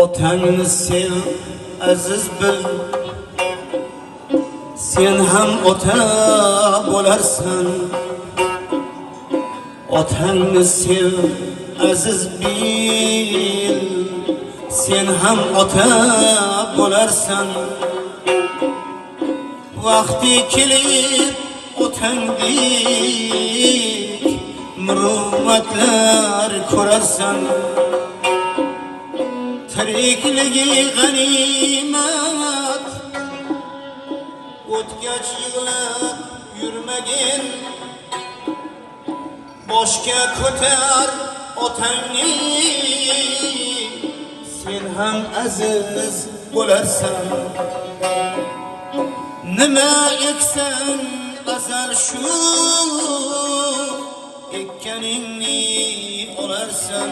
Otangni sev aziz bil, sen ham ota bo'larsan. Otangni sev aziz bil, sen ham ota bo'larsan. Vaqti kelib otangdek muruvvatlar ko'rarsan. Tirikligi g'animat, o'tgach yig'lab yurmagin. Boshga ko'tar otangni, sen ham aziz bo'larsan. Nima eksan azal shu, ekkaningni olarsan.